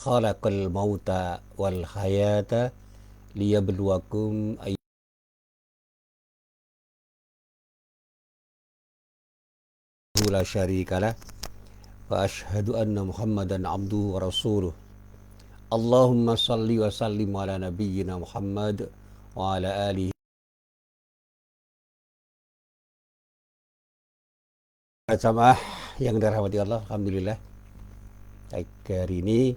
khalaqal mauta wal hayata liyabluwakum ayyuhum la syarikalah wa ashhadu anna Muhammadan abduhu wa rasuluh. Allahumma salli wa sallim ala nabiyyina Muhammad wa ala alihi. Jamaah yang dirahmati Allah, alhamdulillah hari ini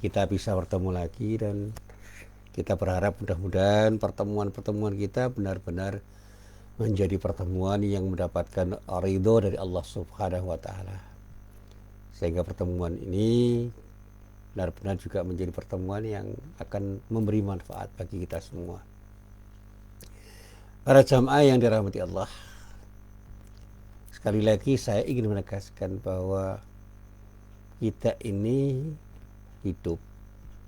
kita bisa bertemu lagi, dan kita berharap mudah-mudahan pertemuan-pertemuan kita benar-benar menjadi pertemuan yang mendapatkan ridho dari Allah Subhanahu wa taala, sehingga pertemuan ini benar-benar juga menjadi pertemuan yang akan memberi manfaat bagi kita semua. Para jamaah yang dirahmati Allah, sekali lagi saya ingin menegaskan bahwa kita ini hidup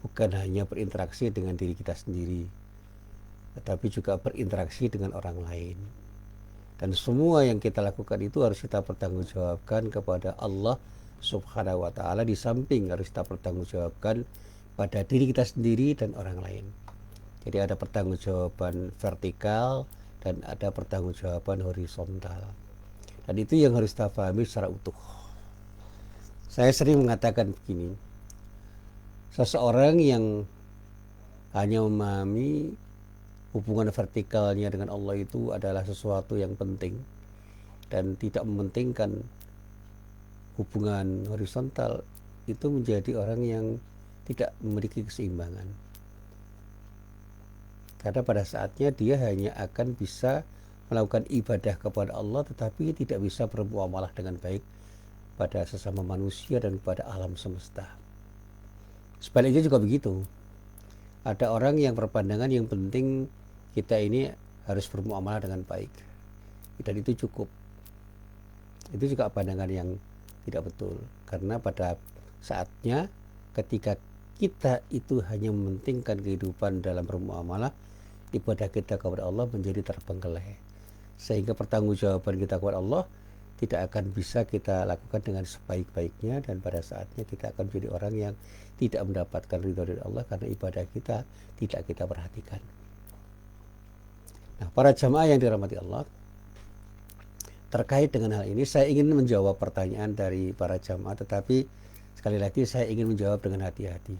bukan hanya berinteraksi dengan diri kita sendiri, tetapi juga berinteraksi dengan orang lain. Dan semua yang kita lakukan itu harus kita pertanggungjawabkan kepada Allah Subhanahu wa taala, di samping harus kita pertanggungjawabkan pada diri kita sendiri dan orang lain. Jadi ada pertanggungjawaban vertikal dan ada pertanggungjawaban horizontal. Dan itu yang harus kita pahami secara utuh. Saya sering mengatakan begini, seseorang yang hanya memahami hubungan vertikalnya dengan Allah itu adalah sesuatu yang penting dan tidak mementingkan hubungan horizontal, itu menjadi orang yang tidak memiliki keseimbangan. Karena pada saatnya dia hanya akan bisa melakukan ibadah kepada Allah, tetapi tidak bisa bermuamalah dengan baik pada sesama manusia dan kepada alam semesta. Sebaliknya juga begitu. Ada orang yang berpandangan yang penting kita ini harus bermuamalah dengan baik, dan itu cukup. Itu juga pandangan yang tidak betul, karena pada saatnya ketika kita itu hanya mementingkan kehidupan dalam bermuamalah, ibadah kita kepada Allah menjadi terbengkelai, sehingga pertanggungjawaban kita kepada Allah tidak akan bisa kita lakukan dengan sebaik-baiknya, dan pada saatnya kita akan menjadi orang yang tidak mendapatkan ridho dari Allah karena ibadah kita tidak kita perhatikan. Nah, para jamaah yang dirahmati Allah, terkait dengan hal ini saya ingin menjawab pertanyaan dari para jamaah, tetapi sekali lagi saya ingin menjawab dengan hati-hati.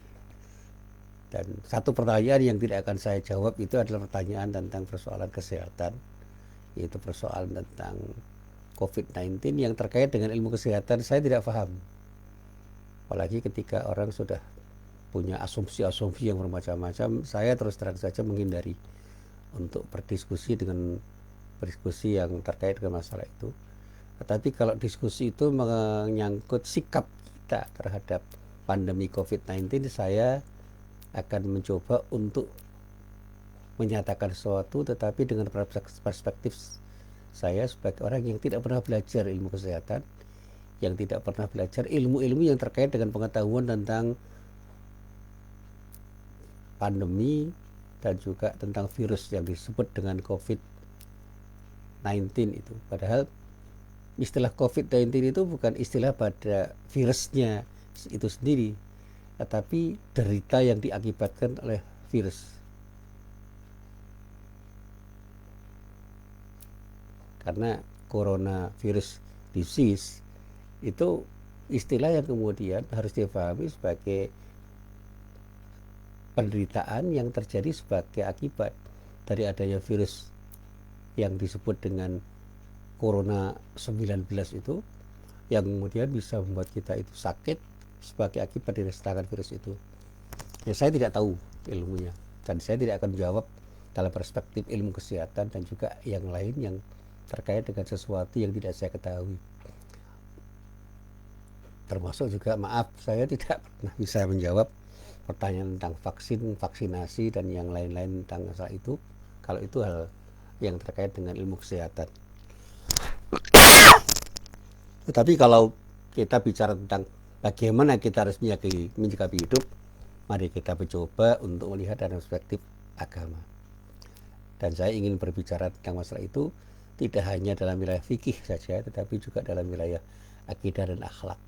Dan satu pertanyaan yang tidak akan saya jawab itu adalah pertanyaan tentang persoalan kesehatan, yaitu persoalan tentang COVID-19 yang terkait dengan ilmu kesehatan. Saya tidak paham, apalagi ketika orang sudah punya asumsi-asumsi yang bermacam-macam. Saya terus terang saja menghindari untuk berdiskusi yang terkait dengan masalah itu. Tetapi kalau diskusi itu menyangkut sikap kita terhadap pandemi COVID-19, saya akan mencoba untuk menyatakan sesuatu, tetapi dengan perspektif saya sebagai orang yang tidak pernah belajar ilmu kesehatan, yang tidak pernah belajar ilmu-ilmu yang terkait dengan pengetahuan tentang pandemi dan juga tentang virus yang disebut dengan COVID-19 itu. Padahal istilah COVID-19 itu bukan istilah pada virusnya itu sendiri, tetapi derita yang diakibatkan oleh virus. Karena coronavirus disease itu istilah yang kemudian harus dipahami sebagai penderitaan yang terjadi sebagai akibat dari adanya virus yang disebut dengan Corona 19 itu, yang kemudian bisa membuat kita itu sakit sebagai akibat dari serangan virus itu. Ya, saya tidak tahu ilmunya, dan saya tidak akan menjawab dalam perspektif ilmu kesehatan dan juga yang lain yang terkait dengan sesuatu yang tidak saya ketahui. Termasuk juga, maaf, saya tidak pernah bisa menjawab pertanyaan tentang vaksin, vaksinasi, dan yang lain-lain tentang masalah itu, kalau itu hal yang terkait dengan ilmu kesehatan. Tetapi kalau kita bicara tentang bagaimana kita harus menyikapi hidup, mari kita mencoba untuk melihat dari perspektif agama. Dan saya ingin berbicara tentang masalah itu tidak hanya dalam wilayah fikih saja, tetapi juga dalam wilayah akidah dan akhlak.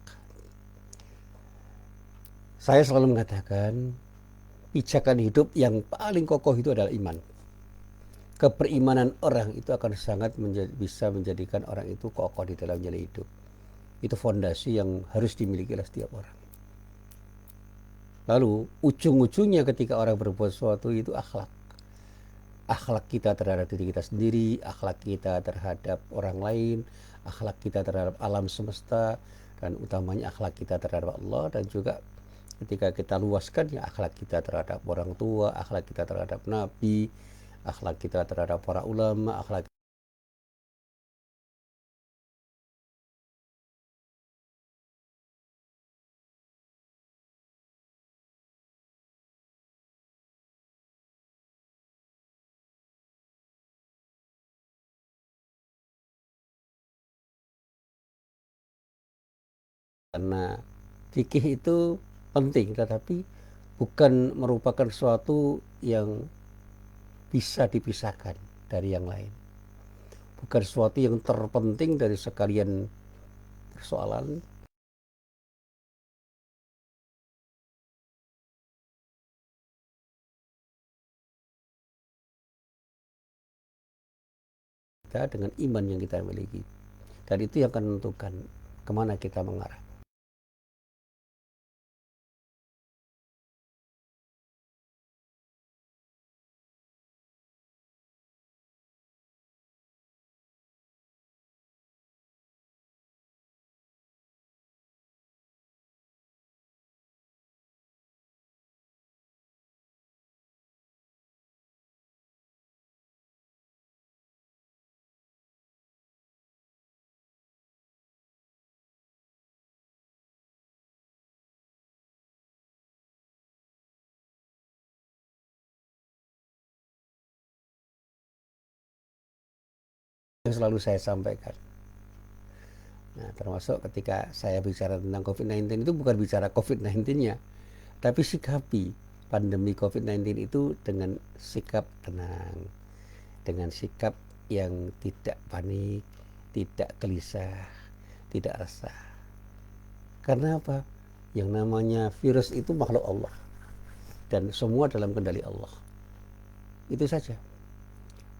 Saya selalu mengatakan pijakan hidup yang paling kokoh itu adalah iman. Keberimanan orang itu akan sangat bisa menjadikan orang itu kokoh di dalam jalan hidup. Itu fondasi yang harus dimiliki oleh setiap orang. Lalu ujung-ujungnya ketika orang berbuat sesuatu itu akhlak. Akhlak kita terhadap diri kita sendiri, akhlak kita terhadap orang lain, akhlak kita terhadap alam semesta, dan utamanya akhlak kita terhadap Allah, dan juga ketika kita luaskan ya akhlak kita terhadap orang tua, akhlak kita terhadap nabi, akhlak kita terhadap para ulama, akhlak karena fikih itu penting, tetapi bukan merupakan sesuatu yang bisa dipisahkan dari yang lain. Bukan sesuatu yang terpenting dari sekalian persoalan. Kita dengan iman yang kita miliki, dan itu yang akan menentukan kemana kita mengarah. Yang selalu saya sampaikan, nah, termasuk ketika saya bicara tentang COVID-19 itu bukan bicara COVID-19-nya, tapi sikapi pandemi COVID-19 itu dengan sikap tenang, dengan sikap yang tidak panik, tidak gelisah, tidak resah. Karena apa? Yang namanya virus itu makhluk Allah, dan semua dalam kendali Allah. Itu saja.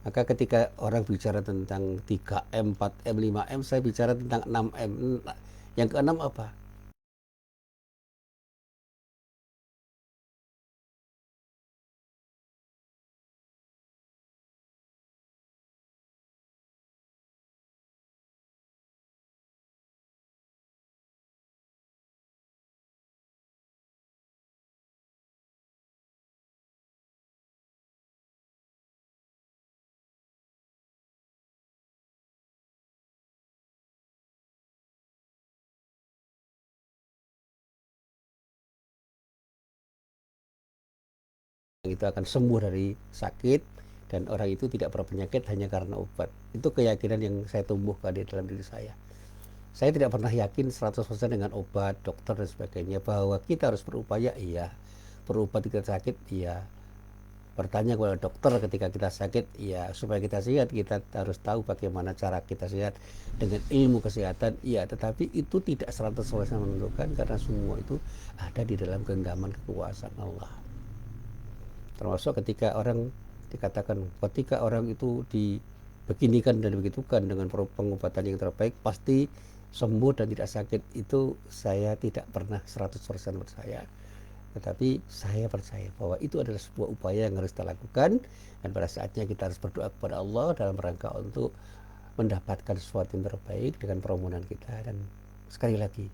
Maka ketika orang bicara tentang 3M, 4M, 5M, saya bicara tentang 6M. Yang keenam apa? Itu akan sembuh dari sakit, dan orang itu tidak berpenyakit hanya karena obat. Itu keyakinan yang saya tumbuhkan di dalam diri saya. Saya tidak pernah yakin 100% dengan obat, dokter, dan sebagainya, bahwa kita harus berupaya, iya. Berobat ketika sakit, iya. Bertanya kepada dokter ketika kita sakit, ya, supaya kita sehat kita harus tahu bagaimana cara kita sehat dengan ilmu kesehatan, iya. Tetapi itu tidak 100% menentukan, karena semua itu ada di dalam genggaman kekuasaan Allah. Termasuk ketika orang dikatakan, ketika orang itu dibeginikan dan begitukan dengan pengobatan yang terbaik pasti sembuh dan tidak sakit, itu saya tidak pernah 100% percaya. Tetapi saya percaya bahwa itu adalah sebuah upaya yang harus kita lakukan, dan pada saatnya kita harus berdoa kepada Allah dalam rangka untuk mendapatkan sesuatu yang terbaik dengan permohonan kita. Dan sekali lagi,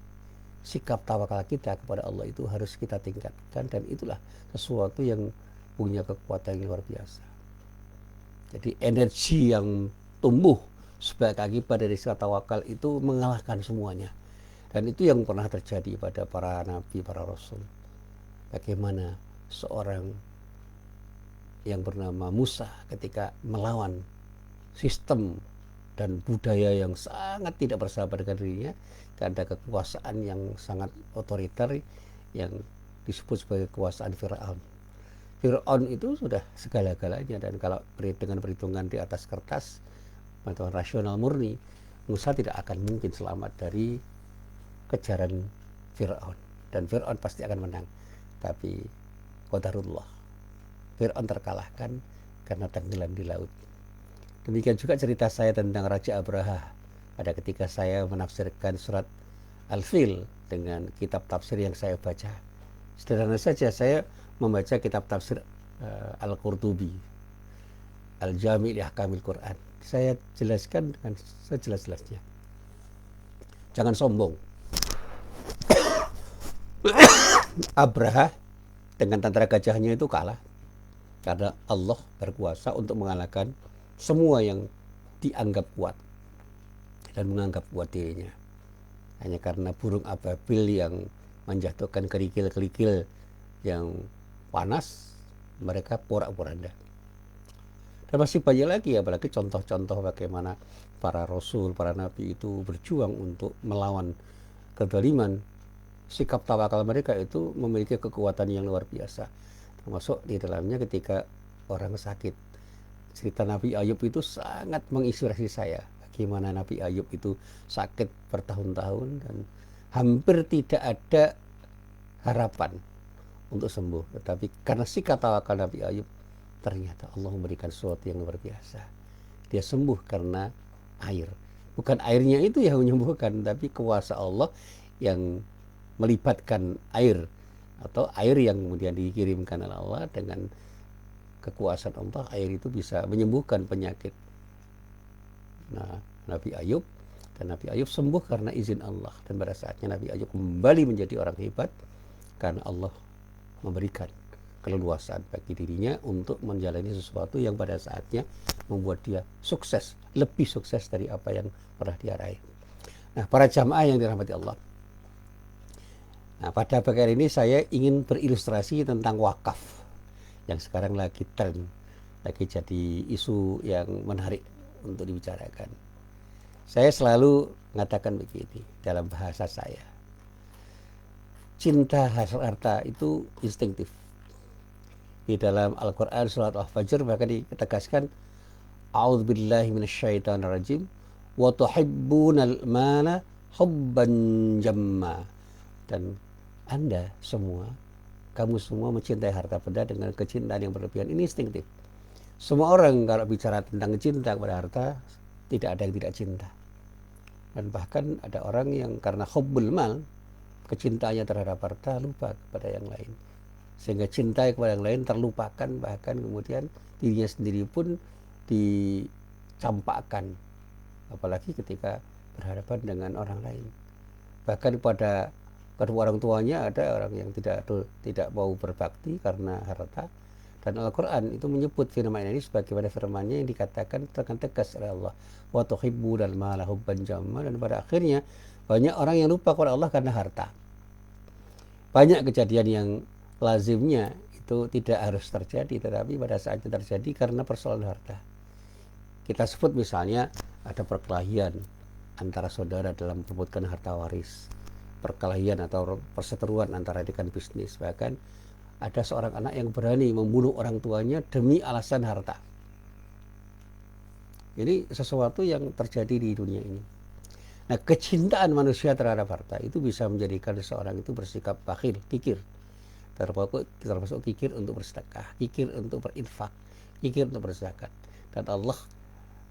sikap tawakal kita kepada Allah itu harus kita tingkatkan, dan itulah sesuatu yang punya kekuatan yang luar biasa. Jadi energi yang tumbuh sebagai akibat dari sikap tawakal itu mengalahkan semuanya. Dan itu yang pernah terjadi pada para nabi, para rasul. Bagaimana seorang yang bernama Musa ketika melawan sistem dan budaya yang sangat tidak bersahabat dengan dirinya, karena kekuasaan yang sangat otoriter yang disebut sebagai kekuasaan Fir'aun. Fir'aun itu sudah segala-galanya, dan kalau dengan perhitungan di atas kertas, pengetahuan rasional murni, Musa tidak akan mungkin selamat dari kejaran Fir'aun. dan Fir'aun pasti akan menang. Tapi qadarullah, Fir'aun terkalahkan karena tenggelam di laut. Demikian juga cerita saya tentang Raja Abraha pada ketika saya menafsirkan surat Al-Fil dengan kitab tafsir yang saya baca. Sederhana saja, saya membaca kitab tafsir Al-Qurtubi, Al-Jami' li Ahkamil Quran. Saya jelaskan dengan sejelas-jelasnya. Jangan sombong. Abraha dengan tentara gajahnya itu kalah karena Allah berkuasa untuk mengalahkan semua yang dianggap kuat dan menganggap kuat dirinya. Hanya karena burung ababil yang menjatuhkan kerikil-kerikil yang panas, mereka porak-poranda. Dan masih banyak lagi, apalagi contoh-contoh bagaimana para rasul, para nabi itu berjuang untuk melawan kezaliman. Sikap tawakal mereka itu memiliki kekuatan yang luar biasa. Termasuk di dalamnya ketika orang sakit. Cerita Nabi Ayub itu sangat menginspirasi saya. Bagaimana Nabi Ayub itu sakit bertahun-tahun dan hampir tidak ada harapan untuk sembuh. Tetapi karena sikap tawakal Nabi Ayub, ternyata Allah memberikan sesuatu yang luar biasa. Dia sembuh karena air. Bukan airnya itu yang menyembuhkan, tapi kuasa Allah yang melibatkan air, atau air yang kemudian dikirimkan oleh Allah dengan kekuasaan Allah, air itu bisa menyembuhkan penyakit. Nah, Nabi Ayub sembuh karena izin Allah, dan pada saatnya Nabi Ayub kembali menjadi orang hebat karena Allah memberikan keleluasaan bagi dirinya untuk menjalani sesuatu yang pada saatnya membuat dia sukses, lebih sukses dari apa yang pernah dia raih. Nah, para jamaah yang dirahmati Allah, nah, pada bagian ini saya ingin berilustrasi tentang wakaf yang sekarang lagi tren, lagi jadi isu yang menarik untuk dibicarakan. Saya selalu mengatakan begini dalam bahasa saya, cinta harta itu instinktif. Di dalam Al-Quran surat Al-Fajr bahkan ditegaskan, a'udzubillahi minasyaitonirrajim wa tuhibbunal mala hubban jamma. Dan Anda semua, kamu semua mencintai harta benda dengan kecintaan yang berlebihan. Ini instinktif. Semua orang kalau bicara tentang cinta kepada harta, tidak ada yang tidak cinta. Dan bahkan ada orang yang karena hubbul mal, kecintaannya terhadap harta, lupa kepada yang lain. Sehingga cinta kepada yang lain terlupakan, bahkan kemudian dirinya sendiri pun dicampakkan. Apalagi ketika berhadapan dengan orang lain. Bahkan pada kedua orang tuanya ada orang yang tidak mau berbakti karena harta. Dan Al-Quran itu menyebut firman ini sebagaimana firmannya yang dikatakan dengan tegas oleh Allah, wa tuhibbunal mala hubban jamma. Dan pada akhirnya banyak orang yang lupa kepada Allah karena harta. Banyak kejadian yang lazimnya itu tidak harus terjadi, tetapi pada saat itu terjadi karena persoalan harta. Kita sebut misalnya ada perkelahian antara saudara dalam memperebutkan harta waris, perkelahian atau perseteruan antara rekan bisnis, bahkan ada seorang anak yang berani membunuh orang tuanya demi alasan harta. Ini sesuatu yang terjadi di dunia ini. Nah, kecintaan manusia terhadap harta itu bisa menjadikan seseorang itu bersikap bakhil, kikir. Termasuk kikir untuk bersedekah, kikir untuk berinfak, kikir untuk berzakat. Dan Allah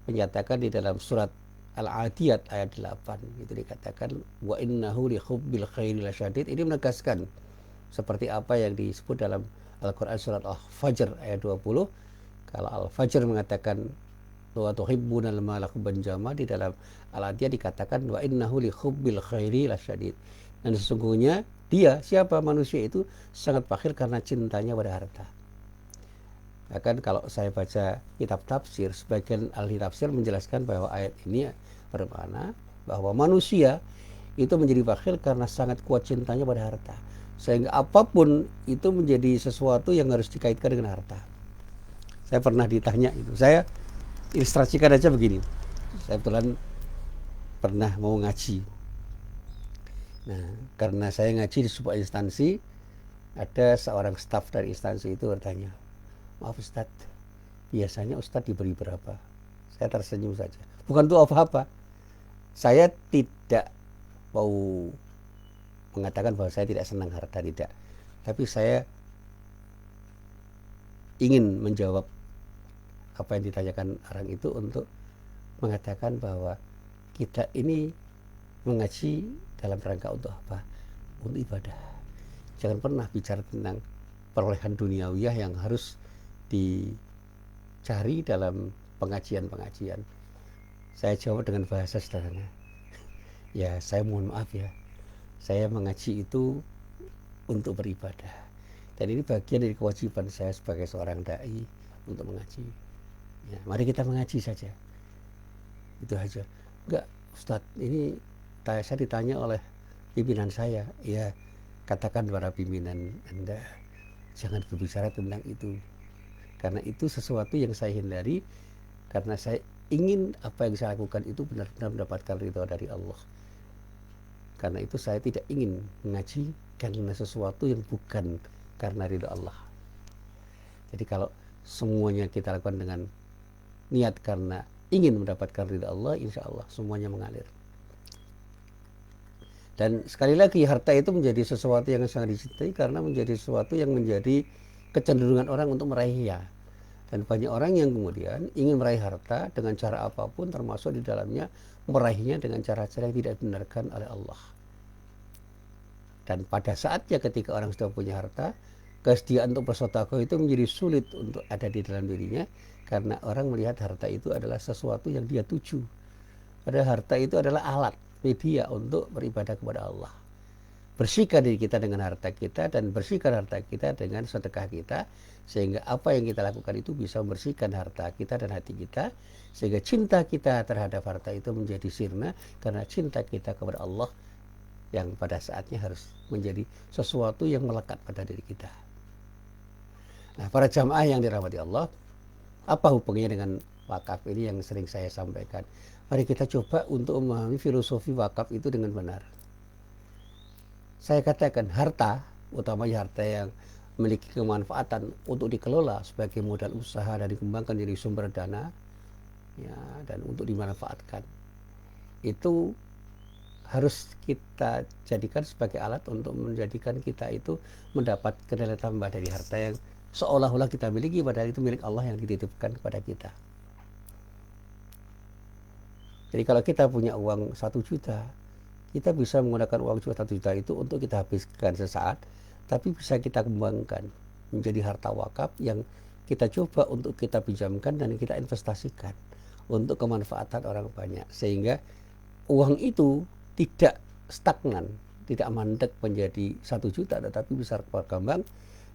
menyatakan di dalam surat Al-Adiyat ayat 8 itu dikatakan wa innahu li hubbil khairi lasyadid. Ini menegaskan seperti apa yang disebut dalam Al-Quran surat Al-Fajr ayat 20. Kalau Al-Fajr mengatakan wa tuhibbunal mala hubban jamma, di dalam Al-Adiyat dikatakan wa innahu li hubbil khairi lasyadid. Dan sesungguhnya dia, siapa manusia itu sangat bakhil karena cintanya pada harta. Bahkan kalau saya baca kitab tafsir, sebagian ahli tafsir menjelaskan bahwa ayat ini bermakna bahwa manusia itu menjadi bakhil karena sangat kuat cintanya pada harta, sehingga apapun itu menjadi sesuatu yang harus dikaitkan dengan harta. Saya pernah ditanya itu, saya ilustrasikan aja begini. Saya kebetulan pernah mau ngaji. Nah, karena saya ngaji di sebuah instansi, ada seorang staf dari instansi itu bertanya, maaf Ustadz, biasanya Ustadz diberi berapa? Saya tersenyum saja. Bukan itu apa-apa. Saya tidak mau mengatakan bahwa saya tidak senang harta, tidak. Tapi saya ingin menjawab apa yang ditanyakan orang itu untuk mengatakan bahwa kita ini mengaji dalam rangka untuk apa? Untuk ibadah. Jangan pernah bicara tentang perolehan duniawiyah yang harus dicari dalam pengajian-pengajian. Saya jawab dengan bahasa sederhana. Ya, saya mohon maaf ya. Saya mengaji itu untuk beribadah. Dan ini bagian dari kewajiban saya sebagai seorang dai untuk mengaji. Ya, mari kita mengaji saja. Itu aja. Enggak, Ustadz, ini saya ditanya oleh pimpinan saya. Ya, katakan para pimpinan Anda, jangan berbicara tentang itu. Karena itu sesuatu yang saya hindari, karena saya ingin apa yang saya lakukan itu benar-benar mendapatkan ridho dari Allah. Karena itu saya tidak ingin mengaji karena sesuatu yang bukan karena ridho Allah. Jadi kalau semuanya kita lakukan dengan niat karena ingin mendapatkan ridho Allah, insya Allah semuanya mengalir. Dan sekali lagi, harta itu menjadi sesuatu yang sangat dicintai karena menjadi sesuatu yang menjadi kecenderungan orang untuk meraihnya. Dan banyak orang yang kemudian ingin meraih harta dengan cara apapun, termasuk di dalamnya meraihnya dengan cara-cara yang tidak dibenarkan oleh Allah. Dan pada saatnya ketika orang sudah punya harta, kesediaan untuk bersedekah itu menjadi sulit untuk ada di dalam dirinya, karena orang melihat harta itu adalah sesuatu yang dia tuju. Padahal harta itu adalah alat, media untuk beribadah kepada Allah. Bersihkan diri kita dengan harta kita dan bersihkan harta kita dengan sedekah kita, sehingga apa yang kita lakukan itu bisa membersihkan harta kita dan hati kita, sehingga cinta kita terhadap harta itu menjadi sirna, karena cinta kita kepada Allah yang pada saatnya harus menjadi sesuatu yang melekat pada diri kita. Nah, para jamaah yang dirahmati Allah, apa hubungannya dengan wakaf ini yang sering saya sampaikan? Mari kita coba untuk memahami filosofi wakaf itu dengan benar. Saya katakan harta, utamanya harta yang memiliki kemanfaatan untuk dikelola sebagai modal usaha dan dikembangkan jadi sumber dana, ya, dan untuk dimanfaatkan, itu harus kita jadikan sebagai alat untuk menjadikan kita itu mendapat nilai tambah dari harta yang seolah-olah kita miliki, padahal itu milik Allah yang dititipkan kepada kita. Jadi kalau kita punya uang 1 juta, kita bisa menggunakan uang 1 juta itu untuk kita habiskan sesaat, tapi bisa kita kembangkan menjadi harta wakaf yang kita coba untuk kita pinjamkan dan kita investasikan untuk kemanfaatan orang banyak, sehingga uang itu tidak stagnan, tidak mandek menjadi 1 juta, tetapi bisa berkembang,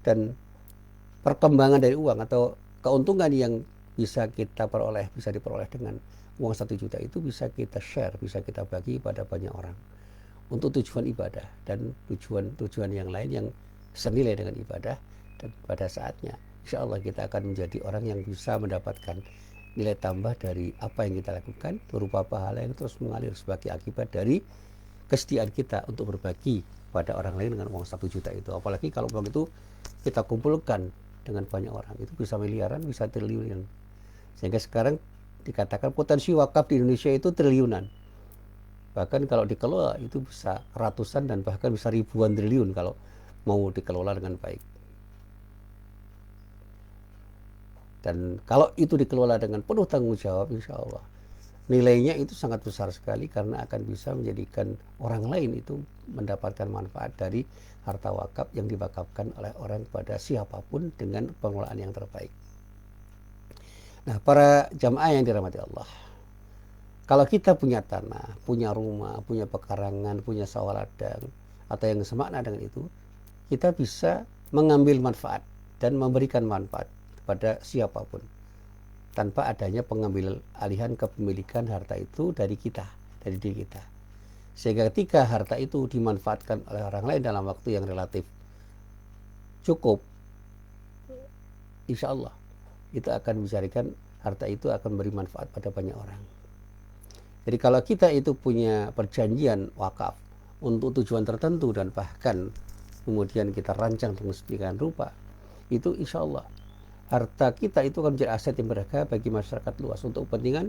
dan perkembangan dari uang atau keuntungan yang bisa kita peroleh, bisa diperoleh dengan uang 1 juta itu bisa kita share, bisa kita bagi pada banyak orang untuk tujuan ibadah dan tujuan yang lain yang senilai dengan ibadah. Dan pada saatnya insya Allah kita akan menjadi orang yang bisa mendapatkan nilai tambah dari apa yang kita lakukan berupa pahala yang terus mengalir sebagai akibat dari kesetiaan kita untuk berbagi pada orang lain dengan uang 1 juta itu. Apalagi kalau uang itu kita kumpulkan dengan banyak orang, itu bisa miliaran, bisa triliunan. Sehingga sekarang dikatakan potensi wakaf di Indonesia itu triliunan. Bahkan kalau dikelola itu bisa ratusan dan bahkan bisa ribuan triliun kalau mau dikelola dengan baik. Dan kalau itu dikelola dengan penuh tanggung jawab, insya Allah nilainya itu sangat besar sekali, karena akan bisa menjadikan orang lain itu mendapatkan manfaat dari harta wakaf yang diwakafkan oleh orang pada siapapun dengan pengelolaan yang terbaik. Nah, para jamaah yang dirahmati Allah, kalau kita punya tanah, punya rumah, punya pekarangan, punya sawah ladang, atau yang semakna dengan itu, kita bisa mengambil manfaat dan memberikan manfaat pada siapapun tanpa adanya pengambil alihan kepemilikan harta itu dari kita, dari diri kita. Sehingga ketika harta itu dimanfaatkan oleh orang lain dalam waktu yang relatif cukup, insya Allah itu akan mencarikan harta itu akan beri manfaat pada banyak orang. Jadi kalau kita itu punya perjanjian wakaf untuk tujuan tertentu dan bahkan kemudian kita rancang dengan sedemikian rupa, itu insya Allah harta kita itu akan menjadi aset yang berharga bagi masyarakat luas untuk kepentingan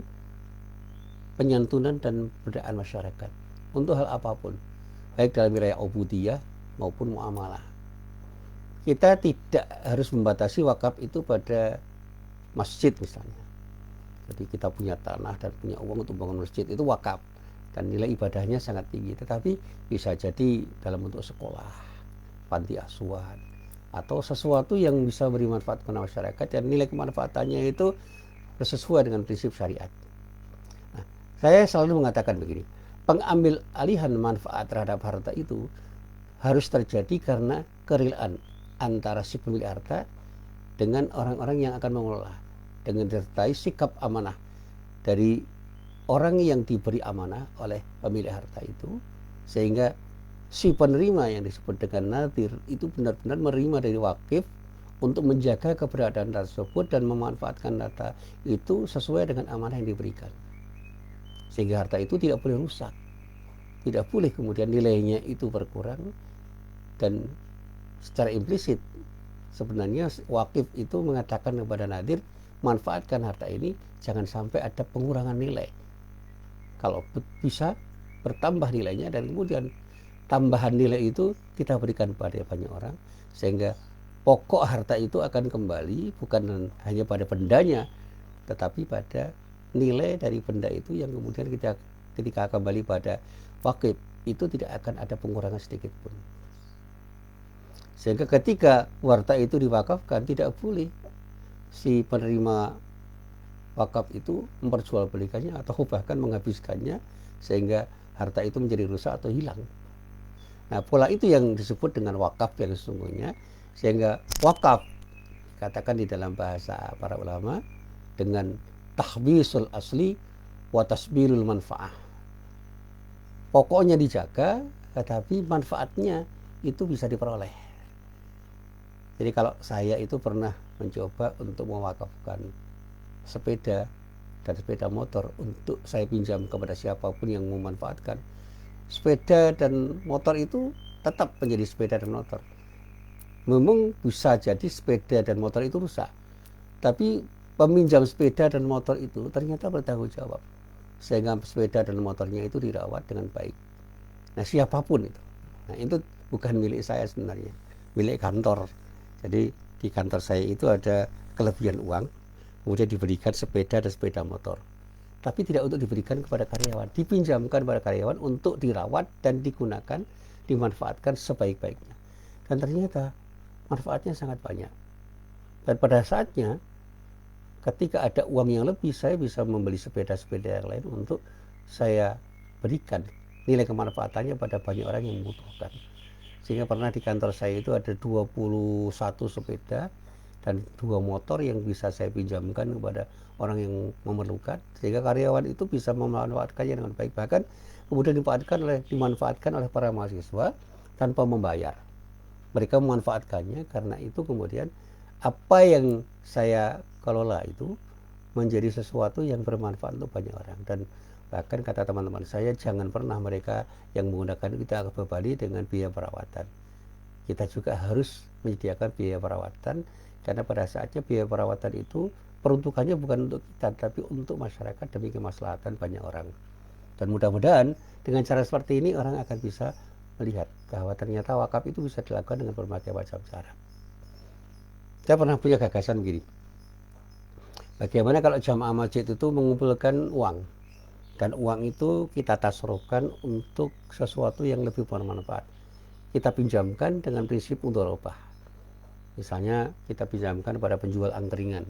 penyantunan dan pemberdayaan masyarakat untuk hal apapun, baik dalam wilayah ubudiyah maupun muamalah. Kita tidak harus membatasi wakaf itu pada masjid misalnya. Jadi kita punya tanah dan punya uang untuk bangun masjid, itu wakaf dan nilai ibadahnya sangat tinggi. Tetapi bisa jadi dalam bentuk sekolah, panti asuhan, atau sesuatu yang bisa beri manfaat kepada masyarakat dan nilai kemanfaatannya itu sesuai dengan prinsip syariat. Nah, saya selalu mengatakan begini, pengambil alihan manfaat terhadap harta itu harus terjadi karena kerelaan antara si pemilik harta dengan orang-orang yang akan mengelola, dengan disertai sikap amanah dari orang yang diberi amanah oleh pemilik harta itu, sehingga si penerima yang disebut dengan nadir itu benar-benar menerima dari wakif untuk menjaga keberadaan tersebut dan memanfaatkan data itu sesuai dengan amanah yang diberikan, sehingga harta itu tidak boleh rusak, tidak boleh kemudian nilainya itu berkurang. Dan secara implisit sebenarnya wakif itu mengatakan kepada nadir, manfaatkan harta ini, jangan sampai ada pengurangan nilai. Kalau bisa bertambah nilainya, dan kemudian tambahan nilai itu kita berikan pada banyak orang, sehingga pokok harta itu akan kembali bukan hanya pada bendanya, tetapi pada nilai dari benda itu yang kemudian kita ketika kembali pada wakif itu tidak akan ada pengurangan sedikit pun. Sehingga ketika harta itu diwakafkan, tidak boleh si penerima wakaf itu memperjualbelikannya atau bahkan menghabiskannya sehingga harta itu menjadi rusak atau hilang. Nah, pola itu yang disebut dengan wakaf yang sesungguhnya, sehingga wakaf katakan di dalam bahasa para ulama dengan tahbisul asli wa tasbilul manfaah. Pokoknya dijaga, tetapi manfaatnya itu bisa diperoleh. Jadi kalau saya itu pernah mencoba untuk mewakafkan sepeda dan sepeda motor untuk saya pinjam kepada siapapun yang memanfaatkan. Sepeda dan motor itu tetap menjadi sepeda dan motor. Memang bisa jadi sepeda dan motor itu rusak, tapi peminjam sepeda dan motor itu ternyata bertanggung jawab, sehingga sepeda dan motornya itu dirawat dengan baik. Nah, siapapun itu. Nah, itu bukan milik saya sebenarnya, milik kantor. Jadi di kantor saya itu ada kelebihan uang, kemudian diberikan sepeda dan sepeda motor. Tapi tidak untuk diberikan kepada karyawan, dipinjamkan kepada karyawan untuk dirawat dan digunakan, dimanfaatkan sebaik-baiknya. Dan ternyata manfaatnya sangat banyak. Dan pada saatnya, ketika ada uang yang lebih, saya bisa membeli sepeda-sepeda yang lain untuk saya berikan nilai kemanfaatannya pada banyak orang yang membutuhkan. Sehingga pernah di kantor saya itu ada 21 sepeda dan 2 motor yang bisa saya pinjamkan kepada orang yang memerlukan, sehingga karyawan itu bisa memanfaatkannya dengan baik, bahkan kemudian dimanfaatkan oleh para mahasiswa tanpa membayar. Mereka memanfaatkannya karena itu kemudian apa yang saya kelola itu menjadi sesuatu yang bermanfaat untuk banyak orang. Dan bahkan kata teman-teman saya, jangan pernah mereka yang menggunakan kita kembali dengan biaya perawatan. Kita juga harus menyediakan biaya perawatan, karena pada saatnya biaya perawatan itu peruntukannya bukan untuk kita, tapi untuk masyarakat demi kemaslahatan banyak orang. Dan mudah-mudahan dengan cara seperti ini orang akan bisa melihat bahwa ternyata wakaf itu bisa dilakukan dengan berbagai macam cara. Saya pernah punya gagasan begini, bagaimana kalau jamaah masjid itu mengumpulkan uang, dan uang itu kita tasarrufkan untuk sesuatu yang lebih bermanfaat. Kita pinjamkan dengan prinsip mudharabah. Misalnya kita pinjamkan pada penjual angkringan,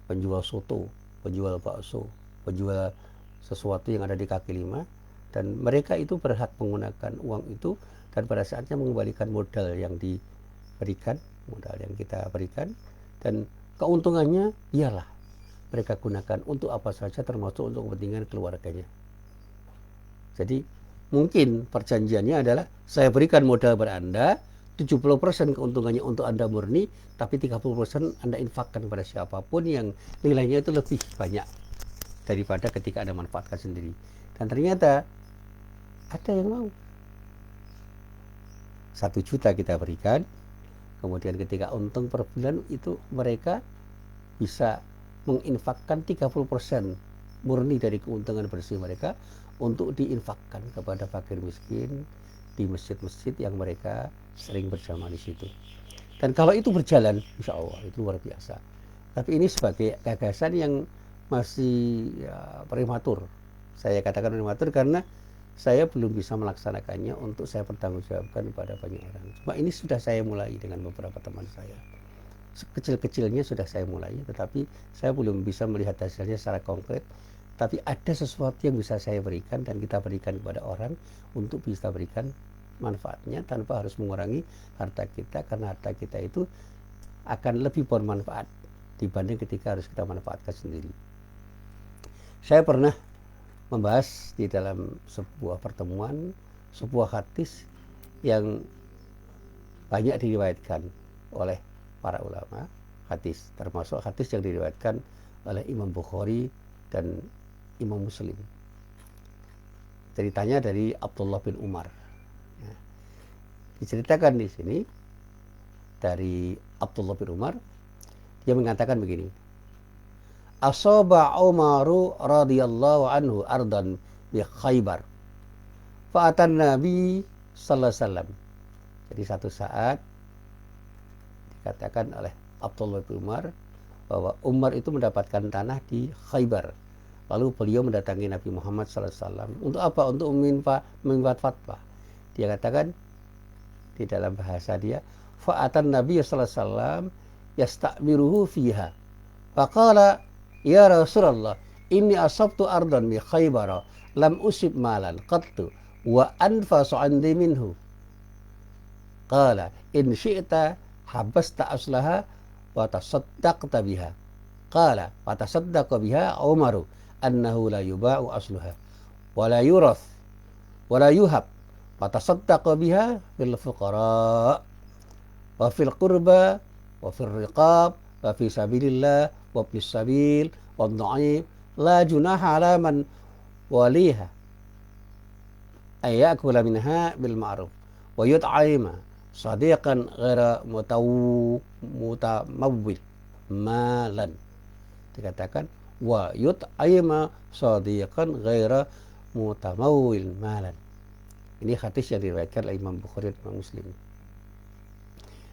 penjual soto, penjual bakso, penjual sesuatu yang ada di kaki lima, dan mereka itu berhak menggunakan uang itu dan pada saatnya mengembalikan modal yang diberikan, modal yang kita berikan, dan keuntungannya ialah mereka gunakan untuk apa saja, termasuk untuk kepentingan keluarganya. Jadi mungkin perjanjiannya adalah saya berikan modal pada Anda, 70% keuntungannya untuk Anda murni, tapi 30% Anda infakkan kepada siapapun yang nilainya itu lebih banyak daripada ketika Anda manfaatkan sendiri. Dan ternyata ada yang mau. 1 juta kita berikan, kemudian ketika untung per bulan itu mereka bisa menginfakkan 30% murni dari keuntungan bersih mereka untuk diinfakkan kepada fakir miskin, di masjid-masjid yang mereka sering berjamaah di situ. Dan kalau itu berjalan, insya Allah itu luar biasa. Tapi ini sebagai gagasan yang masih ya, prematur. Saya katakan prematur karena saya belum bisa melaksanakannya untuk saya pertanggungjawabkan kepada banyak orang. Cuma ini sudah saya mulai dengan beberapa teman saya. Kecil-kecilnya sudah saya mulai, tetapi saya belum bisa melihat hasilnya secara konkret. Tapi ada sesuatu yang bisa saya berikan dan kita berikan kepada orang untuk bisa berikan manfaatnya tanpa harus mengurangi harta kita, karena harta kita itu akan lebih bermanfaat dibanding ketika harus kita manfaatkan sendiri. Saya pernah membahas di dalam sebuah pertemuan sebuah hadis yang banyak diriwayatkan oleh para ulama hadis, termasuk hadis yang diriwayatkan oleh Imam Bukhari dan Imam Muslim. Ceritanya dari Abdullah bin Umar. Ya. Diceritakan di sini dari Abdullah bin Umar, dia mengatakan begini. Asaba Umaru radhiyallahu anhu ardan bi Khaybar. Fa'atan Nabi sallallahu alaihi wasallam. Jadi satu saat dikatakan oleh Abdullah bin Umar bahwa Umar itu mendapatkan tanah di Khaybar. Lalu beliau mendatangi Nabi Muhammad sallallahu alaihi wasallam. Untuk apa? Untuk meminta fatwa. Dia katakan di dalam bahasa dia, fa'atan Nabi sallallahu alaihi wasallam yasta'miruhu fiha. Faqala ya Rasulullah, inni asabtu ardan bi Khaybar, lam usib malan qattu wa anfasu andi minhu. Qala in syi'ta habasta aslaha wa tasaddaqta biha. Qala wa tasaddaqa biha Umaru annahu la yuba'u asluha wa la yurath wa la yuhab wa tasaddaqa biha fil fuqara wa fil qurba wa fil riqab wa fi sabilillah wa ibnis sabil wa dhaif la junaha ala man waliha ay yakula minha bil ma'ruf wa yut'ima sadiqan ghaira mutamawwil malan. Dikatakan wa yut'ima sadiqan ghaira mutamawwil malan. Ini hadis yang diriwayatkan oleh Imam Bukhari dan Imam Muslim.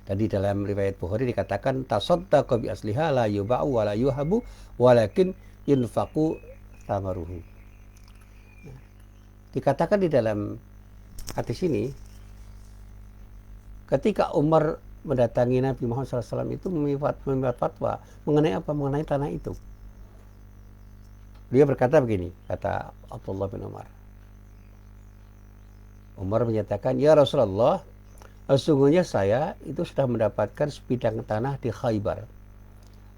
Dan di dalam riwayat Bukhari dikatakan tasaddaqa bi asliha la yuba'u wa la yuhabu walakin yunfaqu thamaruhu. Dikatakan di dalam hadis ini, ketika Umar mendatangi Nabi Muhammad SAW itu membuat fatwa mengenai apa? Mengenai tanah itu. Dia berkata begini, kata Abdullah bin Umar. Umar menyatakan, ya Rasulullah, sesungguhnya saya itu sudah mendapatkan sebidang tanah di Khaybar.